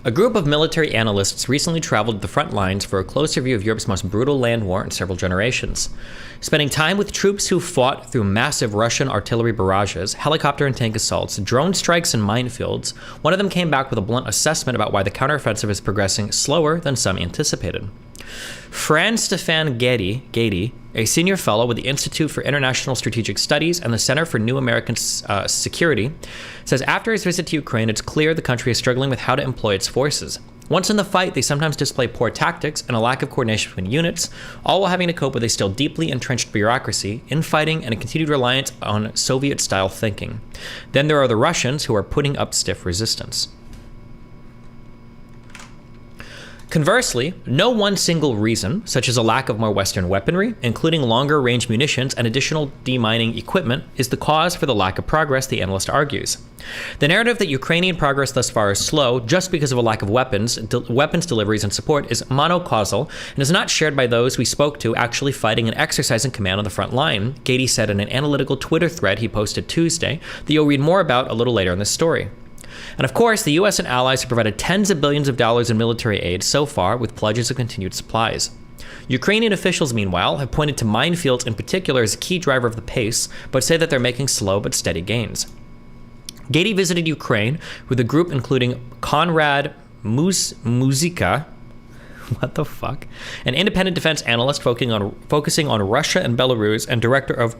A group of military analysts recently traveled to the front lines for a closer view of Europe's most brutal land war in several generations. Spending time with troops who fought through massive Russian artillery barrages, helicopter and tank assaults, drone strikes, and minefields, one of them came back with a blunt assessment about why the counteroffensive is progressing slower than some anticipated. Franz-Stefan Gady, a senior fellow with the Institute for International Strategic Studies and the Center for New American Security, says after his visit to Ukraine, it's clear the country is struggling with how to employ its forces. Once in the fight, they sometimes display poor tactics and a lack of coordination between units, all while having to cope with a still deeply entrenched bureaucracy, infighting, and a continued reliance on Soviet-style thinking. Then there are the Russians, who are putting up stiff resistance. Conversely, no one single reason, such as a lack of more Western weaponry, including longer-range munitions and additional demining equipment, is the cause for the lack of progress, the analyst argues. The narrative that Ukrainian progress thus far is slow just because of a lack of weapons deliveries and support is monocausal and is not shared by those we spoke to actually fighting and exercising command on the front line, Gady said in an analytical Twitter thread he posted Tuesday that you'll read more about a little later in this story. And of course, the US and allies have provided tens of billions of dollars in military aid so far, with pledges of continued supplies. Ukrainian officials, meanwhile, have pointed to minefields in particular as a key driver of the pace, but say that they're making slow but steady gains. Gady visited Ukraine with a group including Konrad Muzika, what the fuck, an independent defense analyst focusing on Russia and Belarus, and director of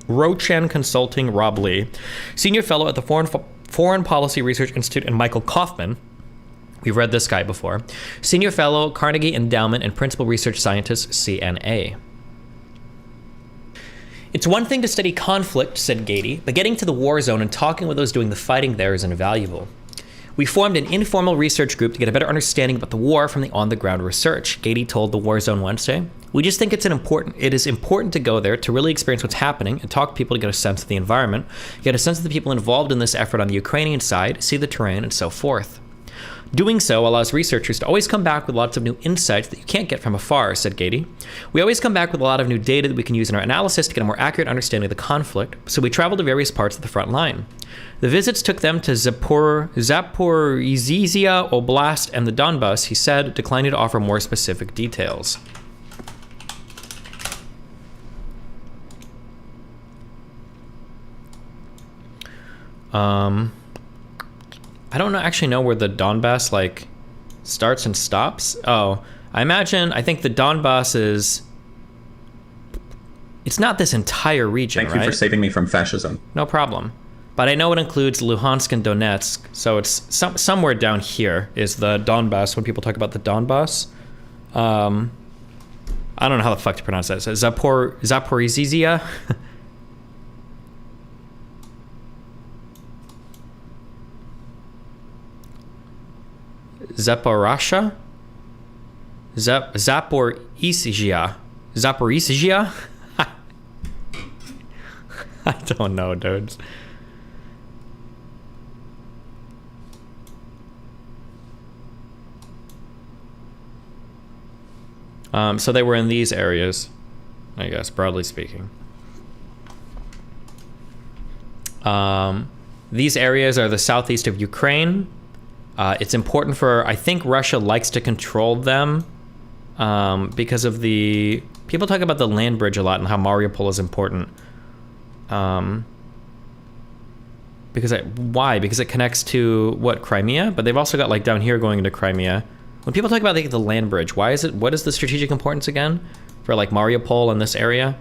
Rochan Consulting Rob Lee, senior fellow at the Foreign Policy Research Institute, and Michael Kaufman, we've read this guy before, senior fellow, Carnegie Endowment, and principal research scientist, CNA. It's one thing to study conflict, said Gady, but getting to the war zone and talking with those doing the fighting there is invaluable. We formed an informal research group to get a better understanding about the war from the on-the-ground research, Gady told the War Zone Wednesday. We just think it is important to go there to really experience what's happening and talk to people to get a sense of the environment, get a sense of the people involved in this effort on the Ukrainian side, see the terrain, and so forth. Doing so allows researchers to always come back with lots of new insights that you can't get from afar, said Gady. We always come back with a lot of new data that we can use in our analysis to get a more accurate understanding of the conflict, so we travel to various parts of the front line. The visits took them to Zaporizhzhia Oblast and the Donbas, he said, declining to offer more specific details. I don't actually know where the Donbass starts and stops. Oh, I think the Donbass is, it's not this entire region, Thank you for saving me from fascism. No problem. But I know it includes Luhansk and Donetsk, so it's somewhere down here is the Donbass when people talk about the Donbass. I don't know how the fuck to pronounce that. So Zaporizhzhia. Zaporizhzhia? Zaporizhzhia? I don't know, dudes. So they were in these areas, I guess, broadly speaking. These areas are the southeast of Ukraine. It's important I think Russia likes to control them because of people talk about the land bridge a lot and how Mariupol is important. Why? Because it connects to, Crimea? But they've also got down here going into Crimea. When people talk about the land bridge, what is the strategic importance again for Mariupol in this area?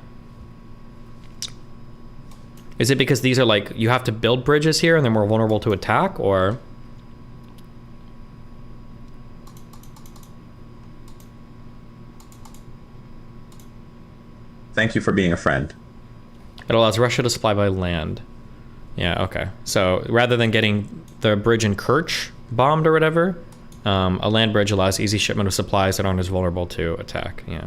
Is it because these are you have to build bridges here and they're more vulnerable to attack, or? Thank you for being a friend. It allows Russia to supply by land. Yeah, okay. So rather than getting the bridge in Kerch bombed or whatever, a land bridge allows easy shipment of supplies that aren't as vulnerable to attack, yeah.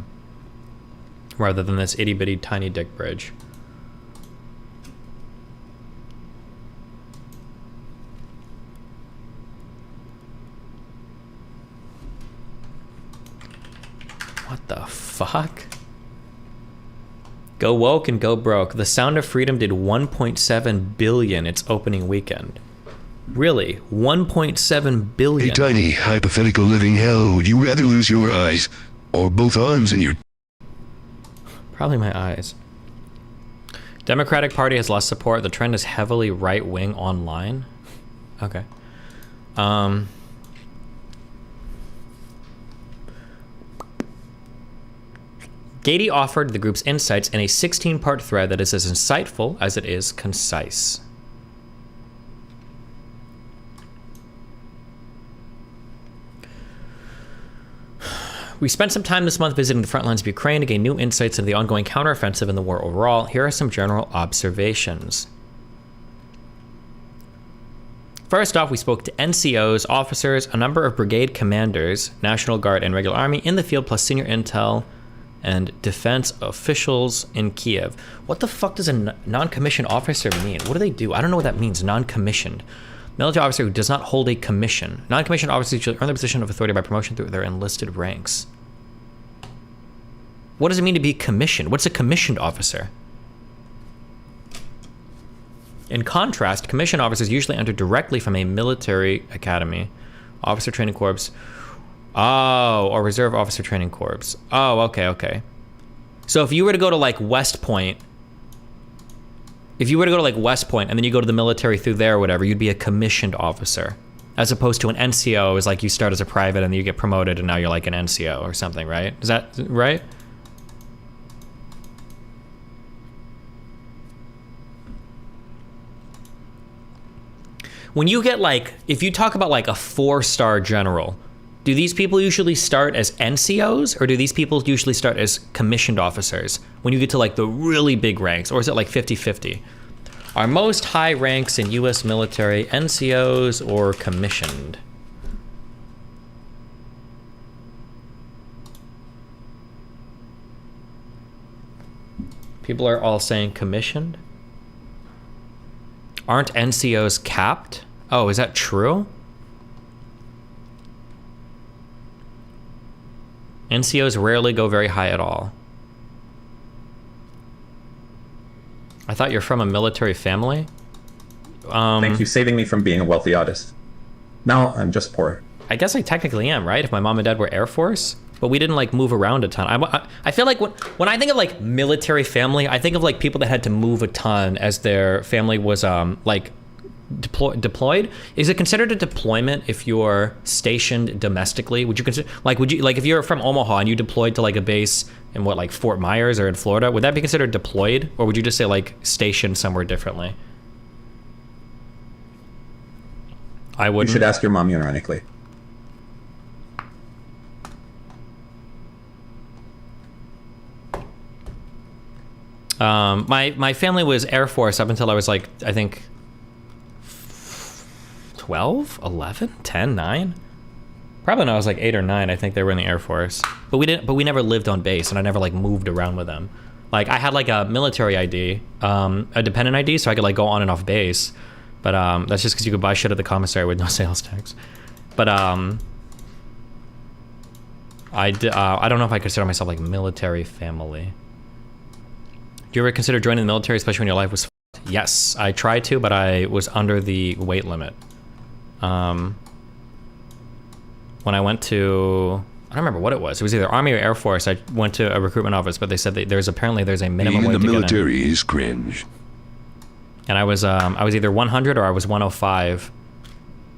Rather than this itty-bitty tiny dick bridge. What the fuck? Go woke and go broke. The Sound of Freedom did 1.7 billion its opening weekend. Really? 1.7 A billion. tiny, hypothetical living hell, would you rather lose your eyes or both arms and your... Probably my eyes. Democratic Party has less support. The trend is heavily right-wing online. Okay. Gady offered the group's insights in a 16-part thread that is as insightful as it is concise. We spent some time this month visiting the front lines of Ukraine to gain new insights into the ongoing counteroffensive and the war overall. Here are some general observations. First off, we spoke to NCOs, officers, a number of brigade commanders, National Guard and regular army in the field, plus senior intel and defense officials in Kiev. What the fuck does a non-commissioned officer mean? What do they do? I don't know what that means, non-commissioned. Military officer who does not hold a commission. Non-commissioned officers should earn the position of authority by promotion through their enlisted ranks. What does it mean to be commissioned? What's a commissioned officer? In contrast, commissioned officers usually enter directly from a military academy, officer training corps, or reserve officer training corps. Oh, okay. So if you were to go to like West Point, and then you go to the military through there or whatever, you'd be a commissioned officer, as opposed to an NCO is like you start as a private and then you get promoted and now you're like an NCO or something, right? Is that right? When you get like, if you talk about like a 4-star general, do these people usually start as NCOs or do these people usually start as commissioned officers when you get to like the really big ranks, or is it like 50-50? Are most high ranks in US military NCOs or commissioned? People are all saying commissioned. Aren't NCOs capped? Oh, is that true? NCOs rarely go very high at all. I thought you're from a military family. Thank you, saving me from being a wealthy artist. Now I'm just poor. I guess I technically am, right? If my mom and dad were Air Force, but we didn't like move around a ton. I feel like when I think of like military family, I think of like people that had to move a ton as their family was like deployed. Is it considered a deployment if you're stationed domestically? Would you consider like if you're from Omaha and you deployed to like a base in like Fort Myers or in Florida, would that be considered deployed, or would you just say like stationed somewhere differently? I wouldn't. You should ask your mom ironically. My family was Air Force up until I was like, I think 12, 11, 10, 9. Probably when I was like 8 or 9, I think they were in the Air Force. But we never lived on base, and I never like moved around with them. Like I had like a military ID, a dependent ID, so I could like go on and off base. But that's just because you could buy shit at the commissary with no sales tax. But I don't know if I consider myself like military family. Do you ever consider joining the military, especially when your life was f***ed? Yes, I tried to, but I was under the weight limit. When I went to, I don't remember what it was. It was either Army or Air Force. I went to a recruitment office, but they said that there's a minimum Being in weight the to get in. military is cringe. And I was either 100 or I was 105.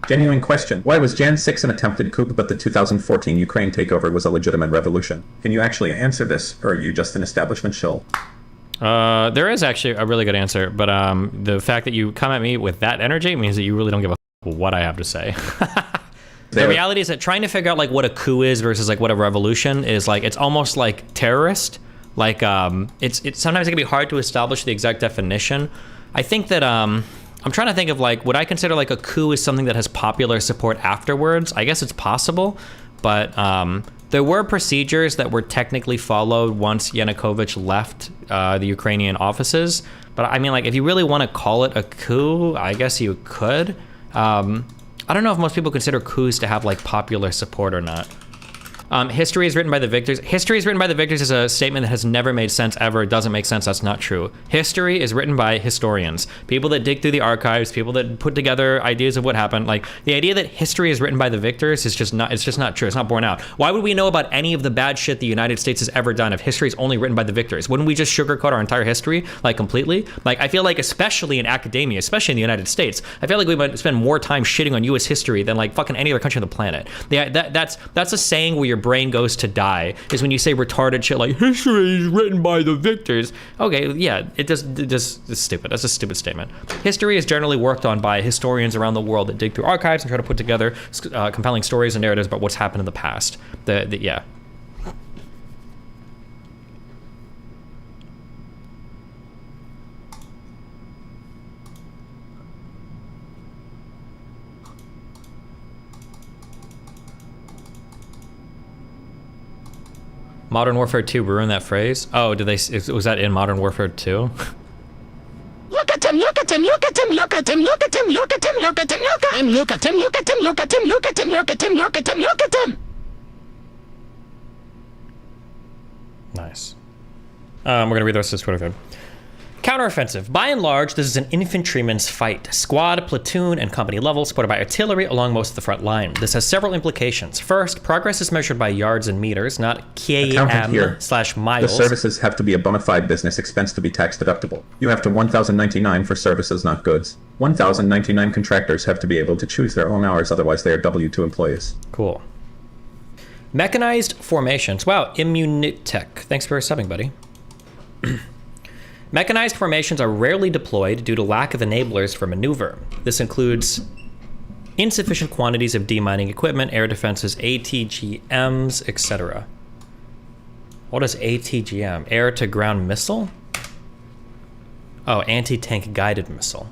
Genuine question. Why was Jan 6 an attempted coup, but the 2014 Ukraine takeover was a legitimate revolution? Can you actually answer this, or are you just an establishment shill? There is actually a really good answer, but the fact that you come at me with that energy means that you really don't give a f what I have to say. The reality is that trying to figure out like what a coup is versus like what a revolution is, like it's almost like terrorist. Like it's sometimes it can be hard to establish the exact definition. I think that I'm trying to think of like, would I consider like a coup is something that has popular support afterwards? I guess it's possible, but there were procedures that were technically followed once Yanukovych left the Ukrainian offices. But I mean, like, if you really want to call it a coup, I guess you could. I don't know if most people consider coups to have like popular support or not. History is written by the victors. History is written by the victors is a statement that has never made sense ever. It doesn't make sense. That's not true. History is written by historians, people that dig through the archives, people that put together ideas of what happened. Like the idea that history is written by the victors is just not. It's just not true. It's not borne out. Why would we know about any of the bad shit the United States has ever done if history is only written by the victors? Wouldn't we just sugarcoat our entire history like completely? Like I feel like, especially in academia, especially in the United States, I feel like we might spend more time shitting on U.S. history than like fucking any other country on the planet. That's a saying where your brain goes to die, is when you say retarded shit like history is written by the victors. Okay, yeah, it's stupid. That's a stupid statement. History is generally worked on by historians around the world that dig through archives and try to put together compelling stories and narratives about what's happened in the past. Yeah. Modern Warfare 2 ruined that phrase? Oh, was that in Modern Warfare 2? Look at him, look at him, look at him, look at him, look at him, look at him, look at him, look at him, look at him, look at him, look at him, look at him, look at him, look at him, look at him. Nice. We're gonna read the rest of this Twitter thread. Counteroffensive. By and large, this is an infantryman's fight. Squad, platoon, and company level, supported by artillery along most of the front line. This has several implications. First, progress is measured by yards and meters, not km/miles. The services have to be a bona fide business expense to be tax deductible. You have to 1,099 for services, not goods. 1,099 contractors have to be able to choose their own hours, otherwise they are W-2 employees. Cool. Mechanized formations. Wow, Immunitech. Thanks for subbing, buddy. Mechanized formations are rarely deployed due to lack of enablers for maneuver. This includes insufficient quantities of demining equipment, air defenses, ATGMs, etc. What is ATGM? Air-to-ground missile? Oh, anti-tank guided missile.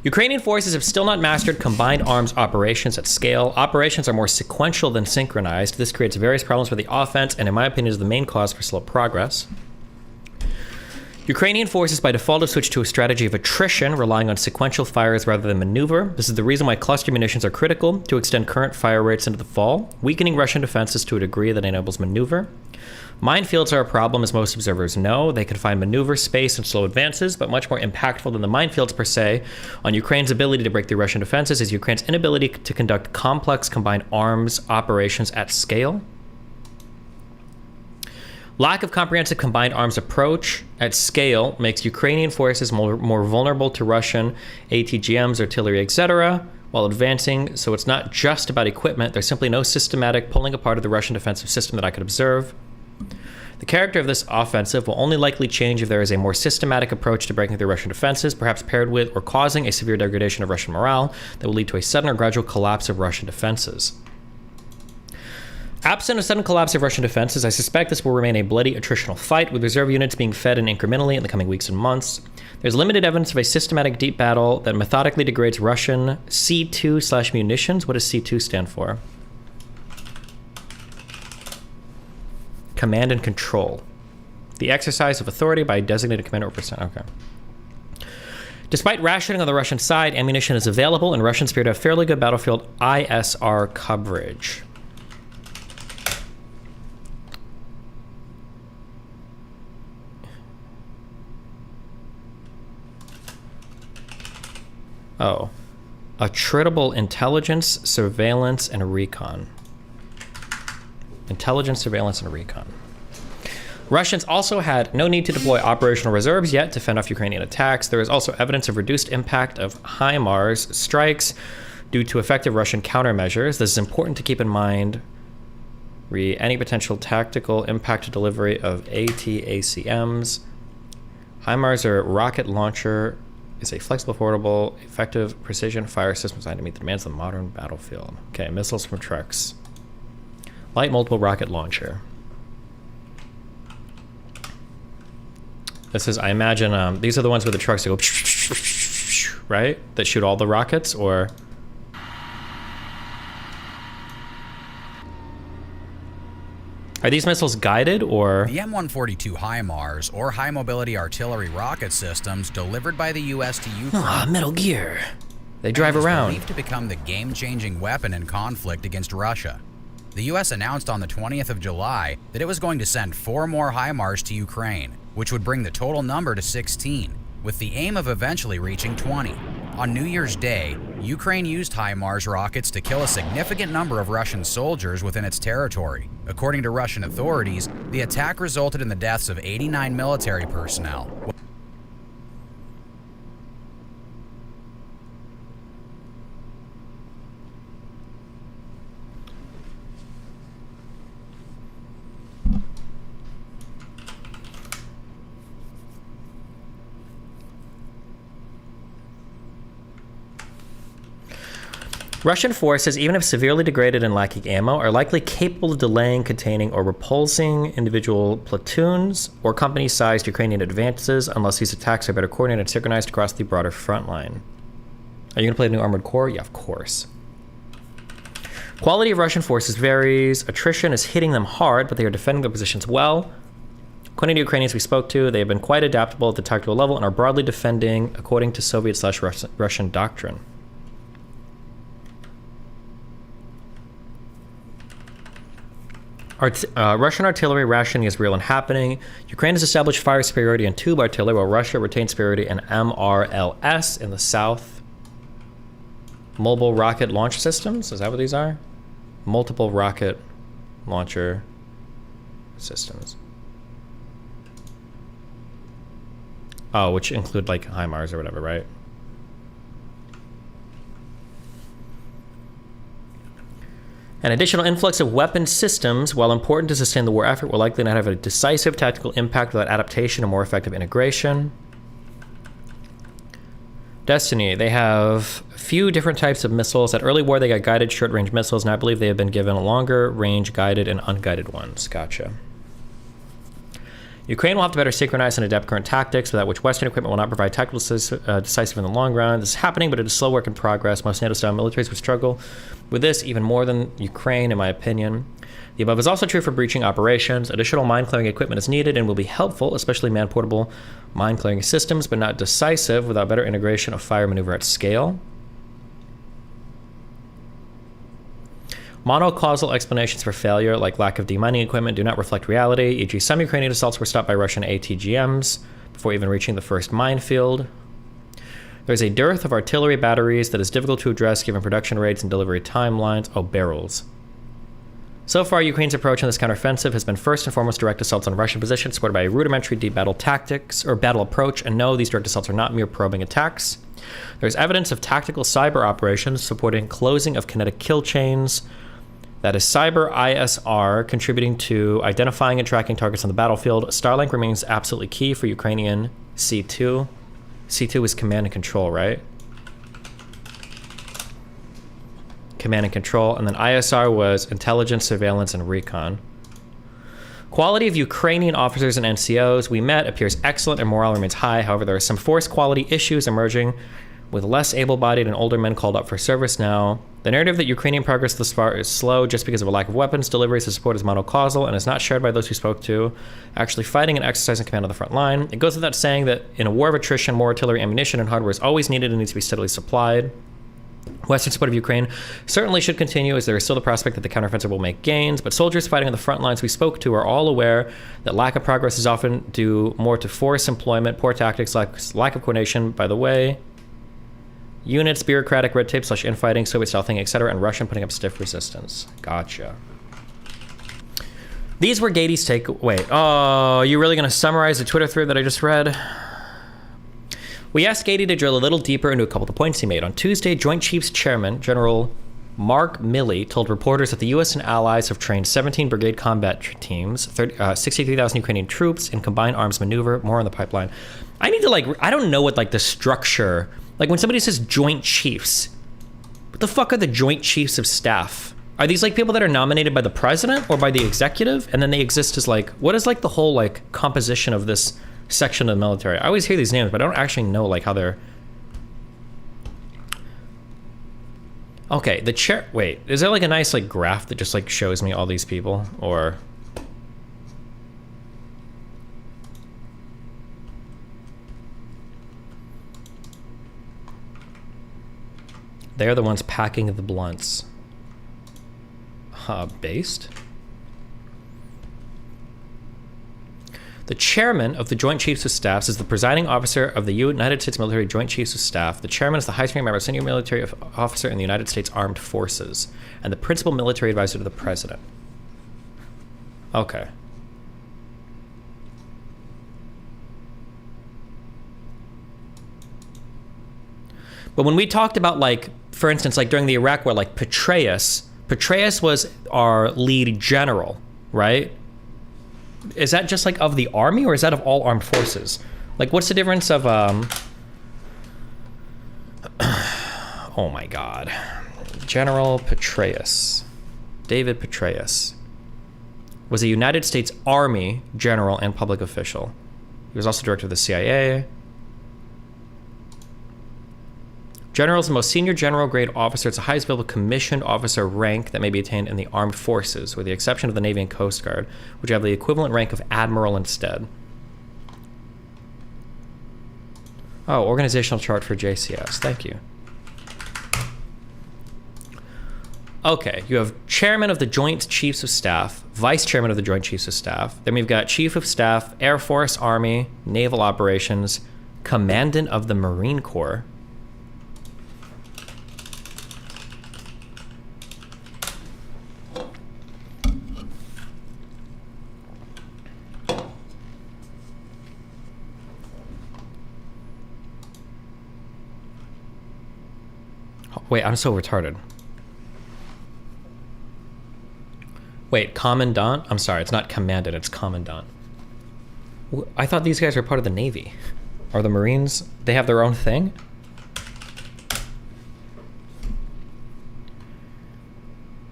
Ukrainian forces have still not mastered combined arms operations at scale. Operations are more sequential than synchronized. This creates various problems for the offense, and in my opinion is the main cause for slow progress. Ukrainian forces by default have switched to a strategy of attrition, relying on sequential fires rather than maneuver. This is the reason why cluster munitions are critical to extend current fire rates into the fall, weakening Russian defenses to a degree that enables maneuver. Minefields are a problem, as most observers know. They confine maneuver space and slow advances, but much more impactful than the minefields per se on Ukraine's ability to break through Russian defenses is Ukraine's inability to conduct complex combined arms operations at scale. Lack of comprehensive combined arms approach at scale makes Ukrainian forces more vulnerable to Russian ATGMs, artillery, etc., while advancing. So it's not just about equipment. There's simply no systematic pulling apart of the Russian defensive system that I could observe. The character of this offensive will only likely change if there is a more systematic approach to breaking through Russian defenses, perhaps paired with or causing a severe degradation of Russian morale that will lead to a sudden or gradual collapse of Russian defenses. Absent a sudden collapse of Russian defenses, I suspect this will remain a bloody attritional fight, with reserve units being fed in incrementally in the coming weeks and months. There's limited evidence of a systematic deep battle that methodically degrades Russian C2/munitions. What does C2 stand for? Command and control. The exercise of authority by a designated commander or person. Okay. Despite rationing on the Russian side, ammunition is available, and Russians appear to have fairly good battlefield ISR coverage. Oh. Attritable intelligence, surveillance, and recon. Intelligence, surveillance, and recon. Russians also had no need to deploy operational reserves yet to fend off Ukrainian attacks. There is also evidence of reduced impact of HIMARS strikes due to effective Russian countermeasures. This is important to keep in mind. Any potential tactical impact delivery of ATACMs. HIMARS are rocket launcher. Is a flexible, portable, effective precision fire system designed to meet the demands of the modern battlefield. Okay, missiles from trucks. Light multiple rocket launcher. This is, I imagine, these are the ones with the trucks that go, right? That shoot all the rockets, or... Are these missiles guided, or...? The M142 HIMARS, or High Mobility Artillery Rocket Systems, delivered by the U.S. to Ukraine. Ah, Metal Gear. They drive around. Believed to become the game-changing weapon in conflict against Russia. the US announced on the 20th of July that it was going to send 4 more HIMARS to Ukraine, which would bring the total number to 16, with the aim of eventually reaching 20. On New Year's Day, Ukraine used HIMARS rockets to kill a significant number of Russian soldiers within its territory. According to Russian authorities, the attack resulted in the deaths of 89 military personnel. Russian forces, even if severely degraded and lacking ammo, are likely capable of delaying, containing, or repulsing individual platoons or company-sized Ukrainian advances unless these attacks are better coordinated and synchronized across the broader front line. Are you going to play the new Armored Core? Yeah, of course. Quality of Russian forces varies. Attrition is hitting them hard, but they are defending their positions well. According to Ukrainians we spoke to, they have been quite adaptable at the tactical level and are broadly defending according to Soviet/Russian doctrine. Russian artillery rationing is real and happening. Ukraine has established fire superiority in tube artillery, while Russia retains superiority in MRLS in the south. Mobile rocket launch systems, is that what these are? Multiple rocket launcher systems. Oh, which include like HIMARS or whatever, right? An additional influx of weapon systems, while important to sustain the war effort, will likely not have a decisive tactical impact without adaptation and more effective integration. Destiny, they have a few different types of missiles. At early war, they got guided short-range missiles, and I believe they have been given longer-range guided and unguided ones. Gotcha. Ukraine will have to better synchronize and adapt current tactics, without which Western equipment will not provide tactical decisive in the long run. This is happening, but it is slow work in progress. Most NATO-style militaries would struggle with this even more than Ukraine, in my opinion. The above is also true for breaching operations. Additional mine-clearing equipment is needed and will be helpful, especially man-portable mine-clearing systems, but not decisive without better integration of fire maneuver at scale. Monocausal explanations for failure, like lack of demining equipment, do not reflect reality, e.g. some Ukrainian assaults were stopped by Russian ATGMs before even reaching the first minefield. There's a dearth of artillery batteries that is difficult to address given production rates and delivery timelines. Oh, barrels. So far, Ukraine's approach in this counteroffensive has been first and foremost direct assaults on Russian positions supported by a rudimentary deep battle tactics or battle approach, and no, these direct assaults are not mere probing attacks. There's evidence of tactical cyber operations supporting closing of kinetic kill chains. That is cyber ISR contributing to identifying and tracking targets on the battlefield. Starlink remains absolutely key for Ukrainian C2. C2 is command and control, right? Command and control. And then ISR was intelligence, surveillance, and recon. Quality of Ukrainian officers and NCOs we met appears excellent and morale remains high. However, there are some force quality issues emerging with less able-bodied and older men called up for service now. The narrative that Ukrainian progress thus far is slow just because of a lack of weapons deliveries to support is monocausal and is not shared by those who spoke to actually fighting and exercising command on the front line. It goes without saying that in a war of attrition, more artillery, ammunition, and hardware is always needed and needs to be steadily supplied. Western support of Ukraine certainly should continue as there is still the prospect that the counteroffensive will make gains, but soldiers fighting on the front lines we spoke to are all aware that lack of progress is often due more to force employment, poor tactics, lack of coordination, by the way, units, bureaucratic red tape / infighting, Soviet-style thing, etc., and Russian putting up stiff resistance. Gotcha. These were Gaedy's take. Wait, oh, you really going to summarize the Twitter thread that I just read? We asked Gaedy to drill a little deeper into a couple of the points he made. On Tuesday, Joint Chiefs Chairman General Mark Milley told reporters that the U.S. and allies have trained 17 brigade combat teams, 63,000 Ukrainian troops in combined arms maneuver. More on the pipeline. I need to, I don't know what, the structure... Like, when somebody says Joint Chiefs, what the fuck are the Joint Chiefs of Staff? Are these, people that are nominated by the president or by the executive? And then they exist as, what is, the whole, composition of this section of the military? I always hear these names, but I don't actually know, how they're... Okay, the chair... Wait, is there, a nice, graph that just, shows me all these people? Or... They're the ones packing the blunts. Based. The chairman of the Joint Chiefs of Staff is the presiding officer of the United States Military Joint Chiefs of Staff. The chairman is the highest ranking member of senior military officer in the United States Armed Forces and the principal military advisor to the president. Okay. But when we talked about, like, for instance, like during the Iraq War, like Petraeus was our lead general, right? Is that just like of the army, or is that of all armed forces? Like, what's the difference of oh my god, General Petraeus, David Petraeus was a United States Army general and public official. He was also director of the CIA. General is the most senior general grade officer. It's the highest available commissioned officer rank that may be attained in the armed forces, with the exception of the Navy and Coast Guard, which have the equivalent rank of admiral instead. Oh, organizational chart for JCS. Thank you. Okay, you have chairman of the Joint Chiefs of Staff, vice chairman of the Joint Chiefs of Staff. Then we've got chief of staff, Air Force, Army, Naval Operations, commandant of the Marine Corps. Wait, I'm so retarded. Wait, commandant? I'm sorry, it's not commandant, it's commandant. I thought these guys were part of the Navy. Are the Marines, they have their own thing?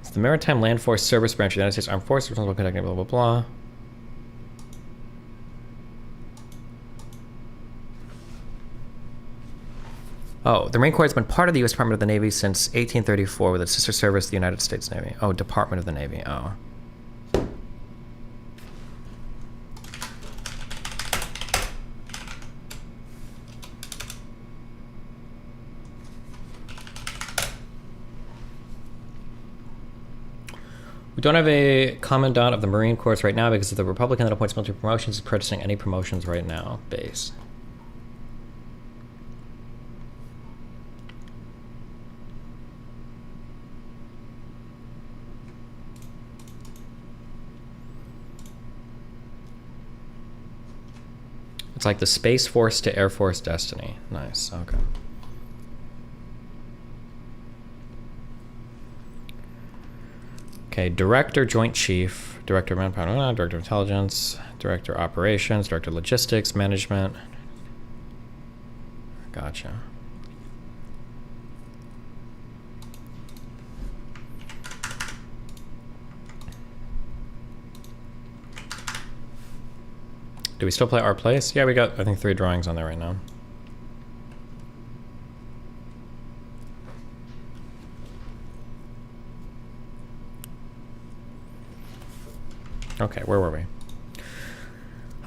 It's the Maritime Land Force Service Branch of the United States Armed Forces, responsible for conducting blah, blah, blah. Oh, the Marine Corps has been part of the U.S. Department of the Navy since 1834 with its sister service, the United States Navy. Oh, Department of the Navy. Oh. We don't have a commandant of the Marine Corps right now because of the Republican that appoints military promotions is protesting any promotions right now. Base. It's like the Space Force to Air Force Destiny. Nice, okay. Okay, Director, Joint Chief, Director of Manpower, Director of Intelligence, Director of Operations, Director of Logistics, Management. Gotcha. Do we still play Our Place? Yeah, we got, I think, 3 drawings on there right now. Okay, where were we?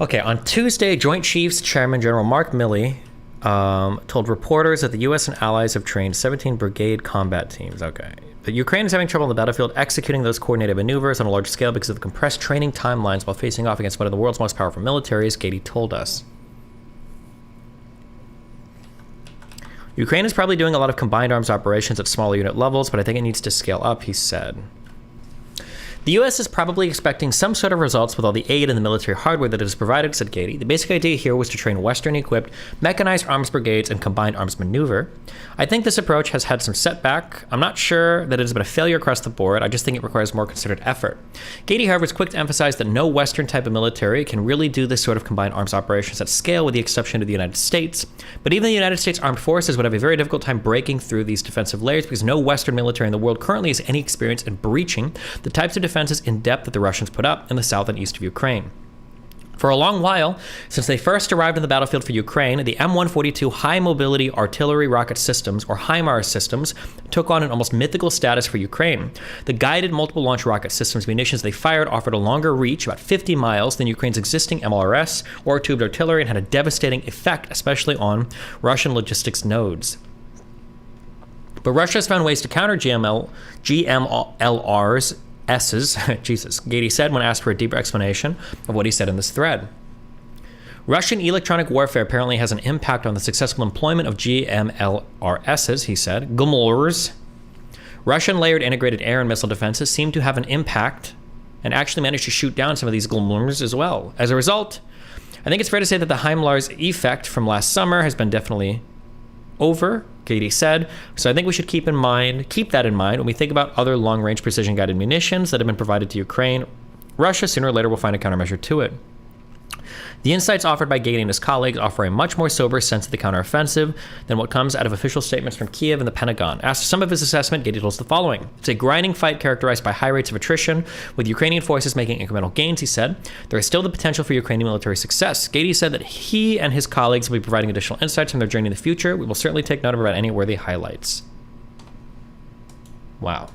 Okay, on Tuesday, Joint Chiefs Chairman General Mark Milley told reporters that the U.S. and allies have trained 17 brigade combat teams. Okay. The Ukraine is having trouble on the battlefield executing those coordinated maneuvers on a large scale because of the compressed training timelines while facing off against one of the world's most powerful militaries, Gady told us. Ukraine is probably doing a lot of combined arms operations at smaller unit levels, but I think it needs to scale up, he said. The U.S. is probably expecting some sort of results with all the aid and the military hardware that it has provided, said Gady. The basic idea here was to train Western-equipped mechanized arms brigades and combined arms maneuver. I think this approach has had some setback. I'm not sure that it has been a failure across the board. I just think it requires more considered effort. Gady, however, is quick to emphasize that no Western type of military can really do this sort of combined arms operations at scale with the exception of the United States. But even the United States Armed Forces would have a very difficult time breaking through these defensive layers because no Western military in the world currently has any experience in breaching the types of defenses in depth that the Russians put up in the south and east of Ukraine. For a long while, since they first arrived on the battlefield for Ukraine, the M142 High Mobility Artillery Rocket Systems, or HIMARS systems, took on an almost mythical status for Ukraine. The guided multiple launch rocket systems munitions they fired offered a longer reach, about 50 miles, than Ukraine's existing MLRS or tubed artillery and had a devastating effect, especially on Russian logistics nodes. But Russia has found ways to counter GMLRs S's, Jesus, Gady said when asked for a deeper explanation of what he said in this thread. Russian electronic warfare apparently has an impact on the successful employment of GMLRSs, he said. GMLRS. Russian layered integrated air and missile defenses seem to have an impact and actually managed to shoot down some of these GMLRS as well. As a result, I think it's fair to say that the HIMARS effect from last summer has been definitely over, Gady said. So I think we should keep that in mind when we think about other long-range precision-guided munitions that have been provided to Ukraine. Russia sooner or later will find a countermeasure to it. The insights offered by Gady and his colleagues offer a much more sober sense of the counteroffensive than what comes out of official statements from Kiev and the Pentagon. Asked some of his assessment, Gady told us the following. It's a grinding fight characterized by high rates of attrition, with Ukrainian forces making incremental gains, he said. There is still the potential for Ukrainian military success. Gady said that he and his colleagues will be providing additional insights from their journey in the future. We will certainly take note of about any worthy highlights. Wow.